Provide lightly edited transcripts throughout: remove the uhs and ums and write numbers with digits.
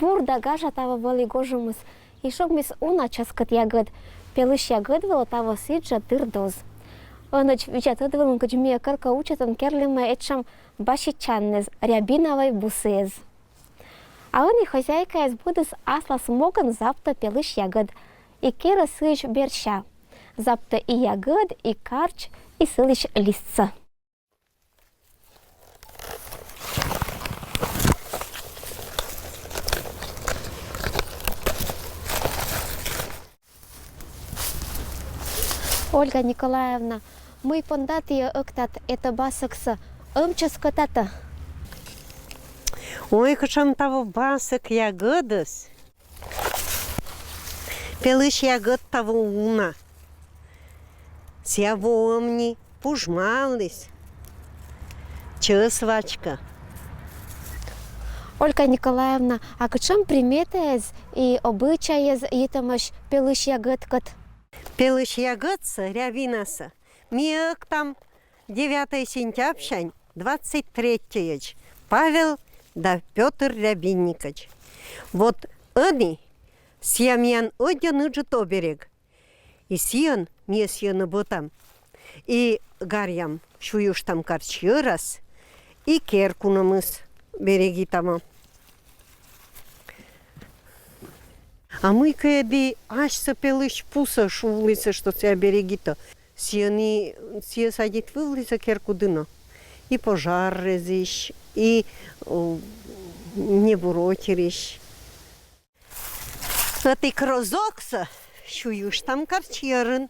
бурда гажа тава вали гожумус. И шок мис уна часкат ягод. Пелыш ягод вала тава сиджа дырдоз. Оноч вичатот валун каджмия карка учатан керлима этшам башичаннез рябиновой бусез. А он и хозяйка из будус асла смоган запта пелыш ягод. И кера сыч берща. Запта и ягод, и карч, и сылыч листца. Ольга Николаевна, мы пондати октат это басакса ымчаскотата. Ой, кашам того басак ягодас. Пелыш ягод того уна. Сявомни, пужмались. Чесвачка. Ольга Николаевна, а качам приметез и обычаез етамаш пелыш ягодкат? Пелыш ягодса, рявинаса. Миек там 9 сентября, 23 Павел да Петр Рябинникович. Вот они сьямьян один иджет оберег. И сьян, не сьян ботам. И гарьям шуюш там карчьерас. И керку намыс береги там. А мы когда аж сапелыш пуса шулица, что тебя береги-то. Сьяни садит вылица керку дына. И пожар резиш, и не буротериш. А ты крозокса, шуюш там карчьерен.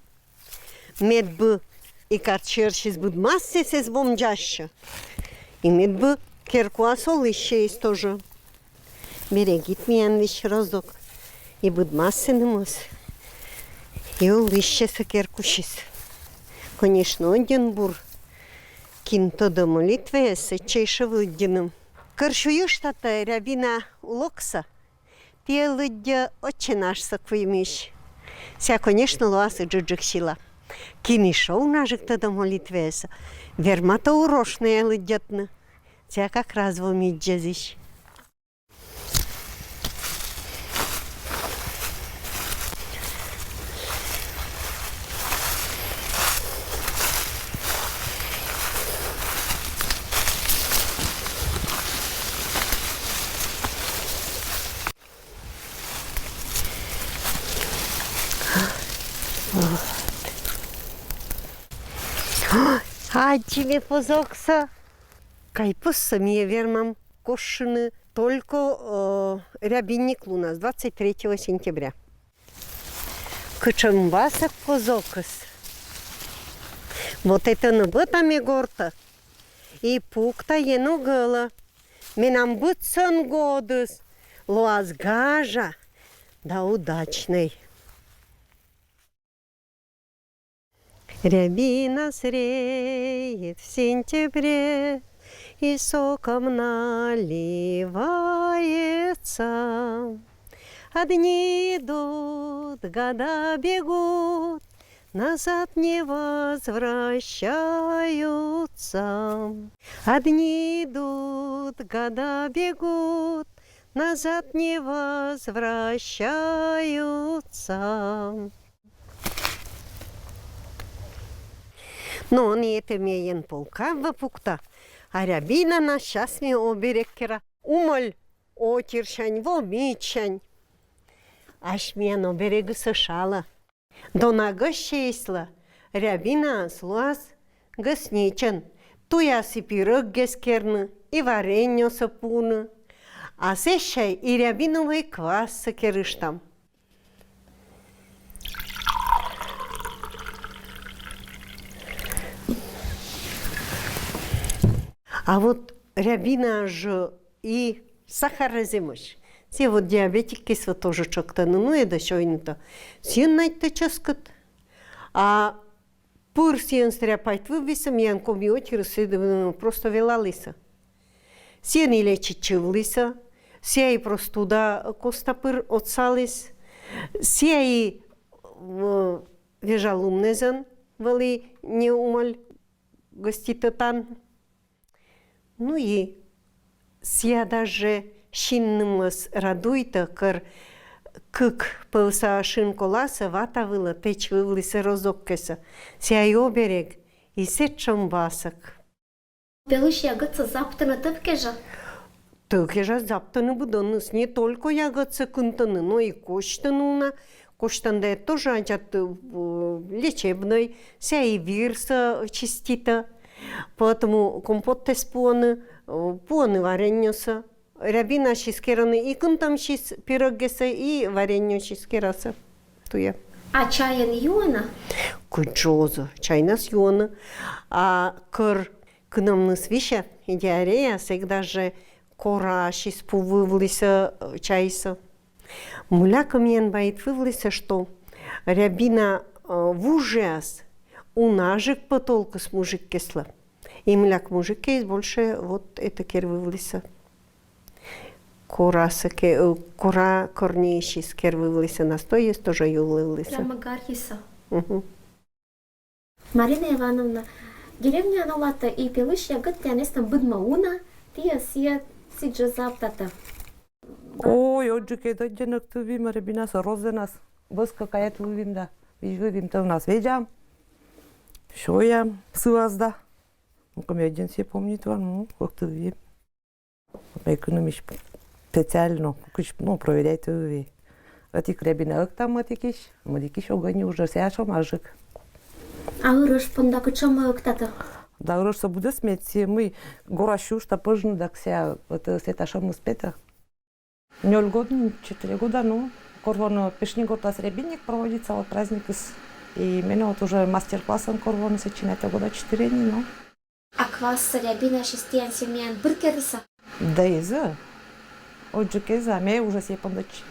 Мед бы и карчьершис буд массе сез бомджаща. И мед бы керку асолище есть тоже. Берегит меня лишь разок. И буд массе немас. И улище са керкушис. Конечно, один бур. Кинто до молитвы с чейше выденным. Каршуюш тата рябина улокса. Те лыдя отче наш саквимиш. Ся, конечно, луасы джуджик сила. Кинишоу нажик-то до молитвы. Верма-то урошная лыдятна. Ся как раз в умиджазиш. А тебе позокса? Кайпус самие вермам кошины только рябинник у нас 23 сентября. Кычамбасак позокас. Вот это набытами горта. И пукта енугала. Минам бутсан годус. Луаз гажа. Да удачный. Рябина зреет в сентябре, и соком наливается. А дни идут, года бегут, назад не возвращаются. А дни идут, года бегут, назад не возвращаются. Но не это меен полка в пукта, а рябина на сейчас ми оберекера. Умоль отиршань, вомичань. Аж мен оберегу сошала. До нога шесла, рябина слуаз гасничан. Туя си пирог гескерна и варенье сапуна. А сещай и рябиновый квас сакерыштам. А вот рябина же и сахар разимыш. Все вот диабетики сва тоже чокта, ну и да шойнута. Син найта часкат. А пур син стряпайт выбисам, ян комиотир сидовно просто велалиса. Син и лечит чивлиса, сия и простуда костапыр отсалис, сия и вежалумнезан, вали не умаль гоститатан. Ну и сия даже шиннымыз радуйта, кыр кык пылса шин коласа вата вылы, теч вывлысы розоккеса. Сяйо берег, и сет чамбасак. Пелыш ягодцы заптаны тывкежа. Тылкежа заптаны будонныс не только ягодцы кынтаны, но и коштануна. Коштанда тоже анчат лечебной, ся и вирса чистита. Поэтому компот теспоны, поны вареньоса. Рябина шискераны и кынтам шис пирогеса и вареньо шискераса. Туя. А чайын юана? Куджоза, чайнас юана. А кыр кынамныс виша, диарея, всегда же кора шис повывлися чайса. Муляка мен баит вывлися, что рябина в ужас у нажик потолку с мужик кисла. И муляк мужик кейс больше вот это кер вывлися. Кора корнейший скер вывлися настой, есть тоже ю вывлися. Прямо гархиса. Угу. Марина Ивановна, деревня Анулата и пелыш ягод тянестам быдмауна, тия сия сиджа заптата. Ой, отже, дойденок ты вим, рябина са розенас. Въз какая ты вим, да. Вим ты у нас ведям. Шо я сывазда. Ну-ка, мне один себе помнит вам, ну, как ты вим. Экономиш специально, ну, проверяйте вы. Атик рябина там атикиш, матикиш огонь уже сяшо мажик. А ырыш понда кычама ыктата? Да, ырыш са буде сметси, мы гора щушта пыжны, да кся, это сеташом спета. 0 годин, 4 года, ну, корвон пешни год рябинник проводится, вот праздник и именно вот уже мастер-классом корвон сочиняет года 4 дни, ну. А квас рябина шестиян семьян быркерса? Да и за. Отже, кеза, мне уже себе помочь.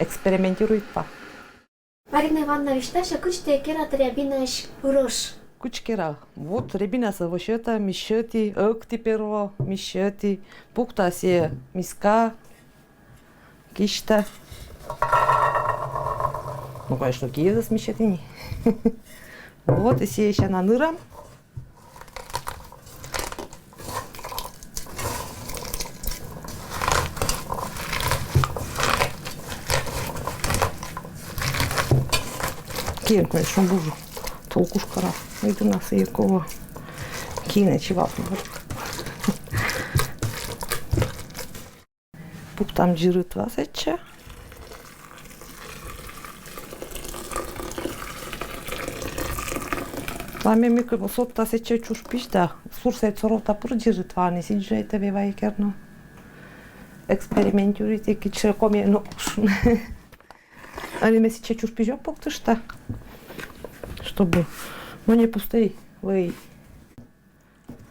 Экспериментирует па. Марина Ивановна, вишташа кычте керат рябинаш ырыш. Кучкера, вот рябина са вошета, мишети, ыкти перво, мишети, пукта се миска, кишта. Ну, конечно, киеза с мишетини. Вот, и се еще нанырам. Кием, конечно, бужу. Толкушкара. Иду нас и якого кине чивапно. Пук там жирит вас ече. Ламе ми кой посотта сече чуш пишта. Сурса е цорота пур жирит това не си джейте бе вайкерно. Експериментирайте киче коме нокуш. Али ме сече чуш пижо пуктышта. Чтобы, ну не пустей, вы.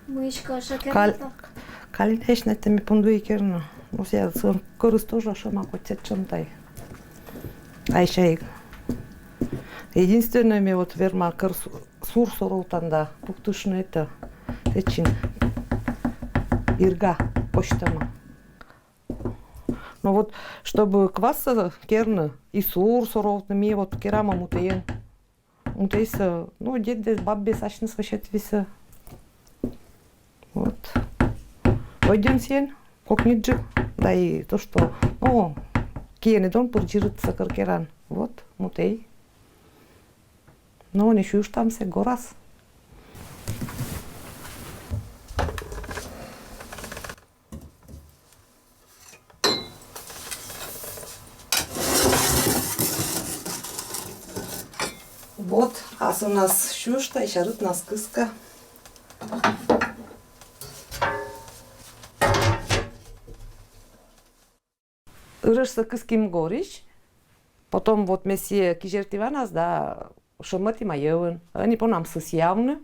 Мышка шакерата. Калинеш на теми пондуикерно. Ну сега съм корыс тоже шама котет чантай. А еще единственное ми вот верма кыр сур соролтанда пуктышны это течин ирга почтама. Но вот чтобы кваса керны и сур соролтны ми вот керама мутеен. Мутейса, ну, дед бабе сачны сващет виса. Вот. Пойдем сен, как ниджи. Да и то, что, о, киены дон пурджирит сакаркеран. Вот, мутей. Но не шуешь там се горас. Вот, аз у нас щуща и шарит нас кыска. Ырыш са кыским гориш. Потом вот месье кижертива нас, да, шамати маевын. Они по нам сыс явны.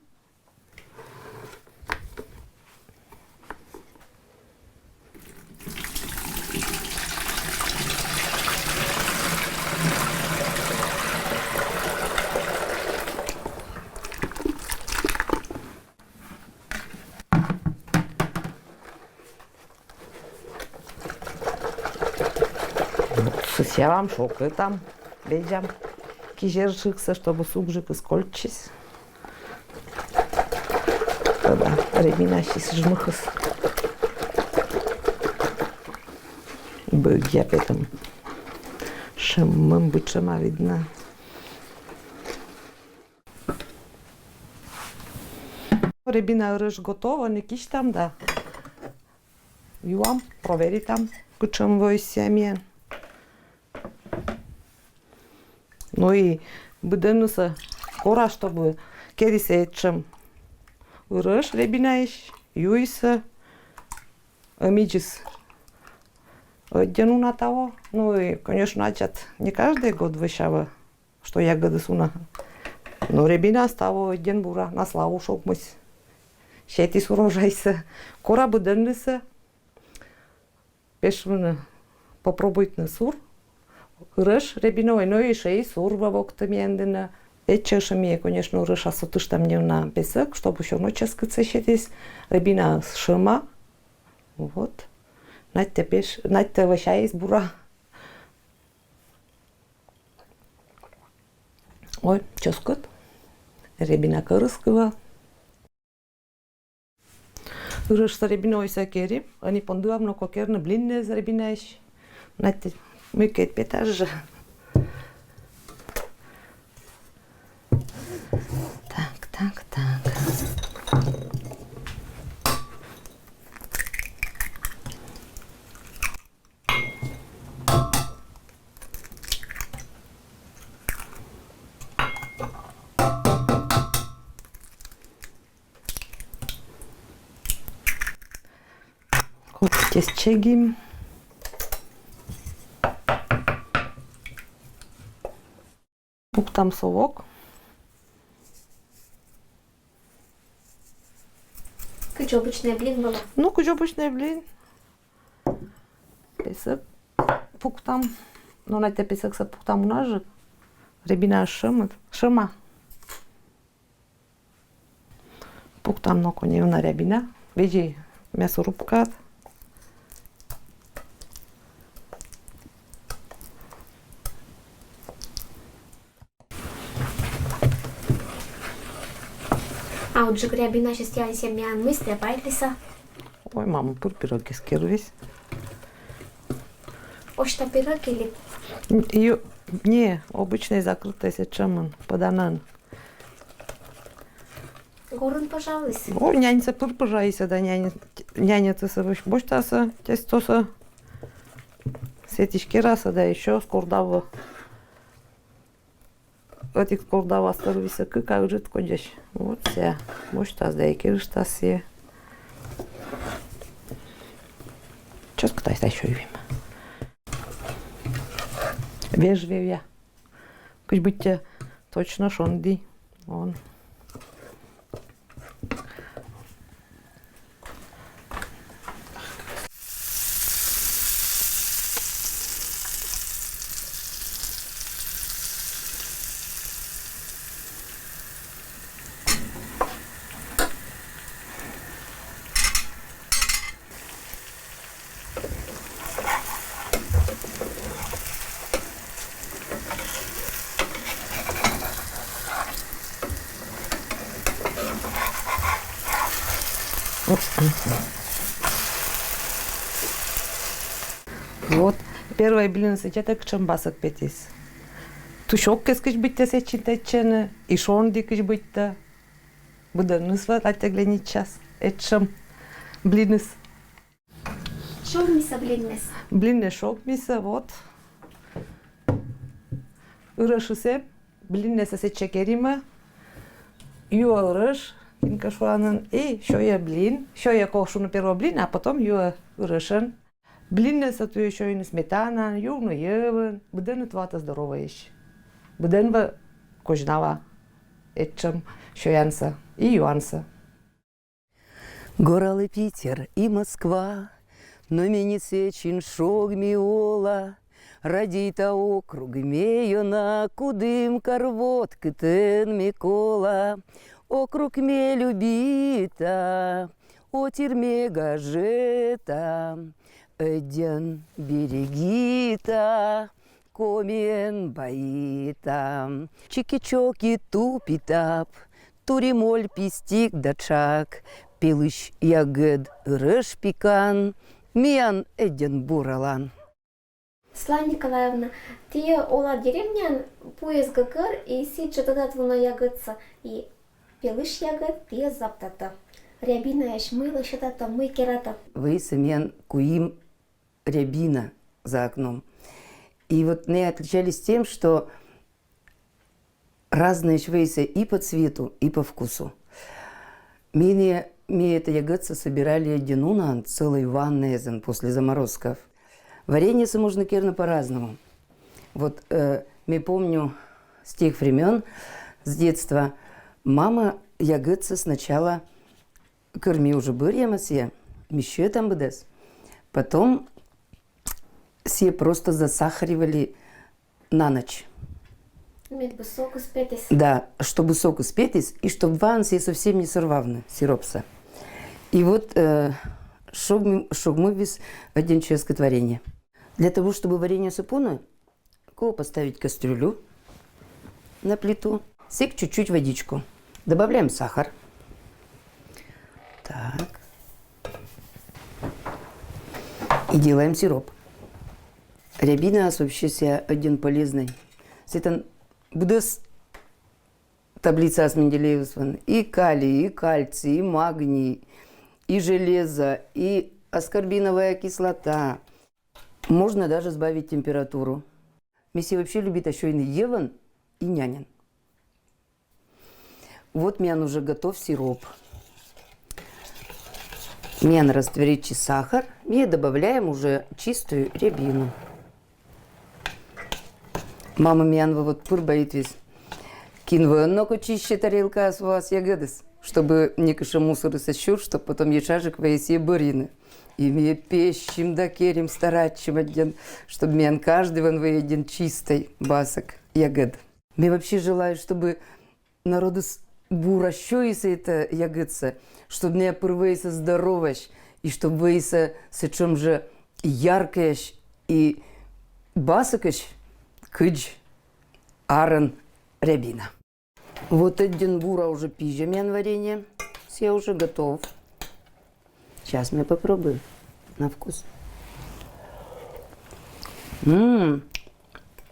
Сявам шокы там, бейджам, кижершикса, чтобы субжик искольчись. Тогда рябина шис жмыхас. Я потом шимым бычыма видно. Рябина рыж готова, не киш там, да. Юам, провери там, кучем войсями. Ну и буденуса кора, чтобы керисе чем рыж рябинаешь, юйса, амиджис. Одену на того. Ну и, конечно, начат не каждый год вышава, что ягоды суна. Но рябина става один бура на славу шокмусь. Шетис урожайся. Кора буденуса. Пешвана попробуйте на сур. Рыж рябиновый, но и шей сур вовок-то мендена. Эчеша мне, конечно, рыж асотыш там не на песок, чтобы еще ночью скыцешетись. Рябина с шима. Вот. Надьте пеш, надьте ващаись бура. Ой, ческот. Рябина кырыскова. Рыж с рябиновой сакери. Они пондуам, но кокерны блинные с рябинаешь. Надьте мыкает петаж. Так. Купите с чегим. Там совок. Кыч обычный блин было. Ну, куч обычный блин. Песок. Пук там. Ну, на те песок са пук там у нас же. Рябина шима. Пук там но коне на рябина. Веди мясорубка. А от же рябина сейчас я семян мысли, пайлиса. Ой, мама, пур пироги скервись. Ошта пирог или Не, обычный закрытый сечеман, поданан. горын, пожалуйста. Ой, няница пур пожайся, да няница савыш. Боштаса, тестоса. Сетишки раса, да еще скордава. Этих скордава старвиса, как жит ходишь. Вот все. Боштас, да и кирштас е. Чё скатайся еще и вим. Вежливее. Пусть будьте точно шонди. Он. Вот, первое блин сечетек чамбасак петис. Тушок кескиш битте сечитечене, и шонди киш битте. Буденныс ва таттеглени час. Этшам блиныс. Шо миса блиннес? Блинне шок миса, вот. Ырышысеп, блиннесе сечекериме. Юа ырыш, кинкашуанын, и шоя блин. Шоя кошуну первого блина, а потом юа ырышын. Блиннеса то еще и на сметана, юну евен. Буден твата здороваешь. Буден в кожнава. Этчем шоянса и юанса. Горалы Питер и Москва, но мені сечин шог міола, радіта округ мейона, кудим карвот китен Микола, округ ме любита, отир ме гажета, эден берегита, комен баита, чики-чоки тупитап, туримоль пистик дачак, пилыш ягед рыш пикан, миян эден буралан. Слава Николаевна, ты ола деревня поезд гагар и сидча тогда воно ягодца и пелыш ягод ты заптата. Рябина еш мыло щитата, мы керата. Вы семен куим рябина за окном. И вот мы отличались тем, что разные швейцы и по цвету, и по вкусу. Мы это ягодцы собирали одинуна целый ваннезен после заморозков. Варенье можно керно по-разному. Вот я помню с тех времен, с детства, мама ягодцы сначала корми уже бырьем се, еще там бдес. Потом все просто засахаривали на ночь. Мед бы соку спетис. Да, чтобы сок успетись, и чтобы ван се совсем не сорвавны, сиропса. И вот, чтобы мы без один чешское творение. Для того, чтобы варенье сыпуно, поставить кастрюлю на плиту, сек чуть-чуть водичку. Добавляем сахар. Так. И делаем сироп. Рябина вообще себя один полезный. Это будет таблица с Менделеевым. И калий, и кальций, и магний, и железо, и аскорбиновая кислота. Можно даже сбавить температуру. Месси вообще любит еще и еван, и нянин. Вот мян уже готов сироп. Мян растворить сахар. И добавляем уже чистую рябину. Мама мян вот пур боит весь. Кинва, но-ка чище тарелка с вас ягодес. Чтобы не каша мусор сощур, чтобы потом ешажик воеси бурины. И мне пещем да керем старачим один, чтобы мян каждый вон выеден чистой басок ягод. Мне вообще желаю, чтобы народу бура щоится это ягодца, чтобы мне первейся здороваш, и чтобы выйся с чем же яркаяш и басокаш кыдж арен рябина. Вот один бура уже пижа мян варенье, все уже готов. Сейчас мы попробуем на вкус.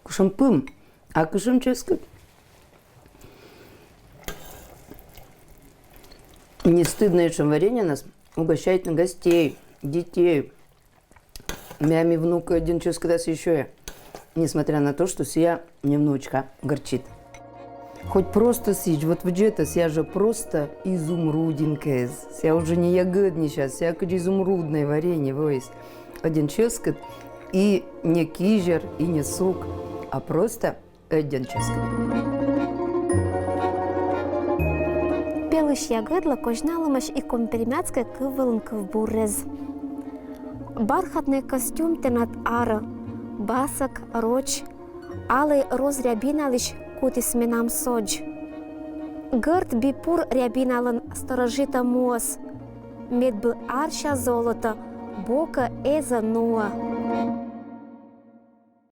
Кушам пым, а кушам ческать. Не стыдно, чем варенье нас угощает на гостей, детей. Мями внука один час когда еще я. Несмотря на то, что сия не внучка горчит. Хоть просто сидь, вот в джета сия же просто изумрудинка. Сия уже не ягодный сейчас, сия как изумрудное варенье, войс. Один ческот и не кижер, и не сок, а просто один ческот. Пелыш ягодла кожналомаш и компермяцкая кывылынка в бурез. Бархатный костюм тенат ара, басок, роч, алый роз рябиналыш кути сменам содж. Гырт бипур рябиналын сторожита мос, мед бы арша золото, бока эза нуа.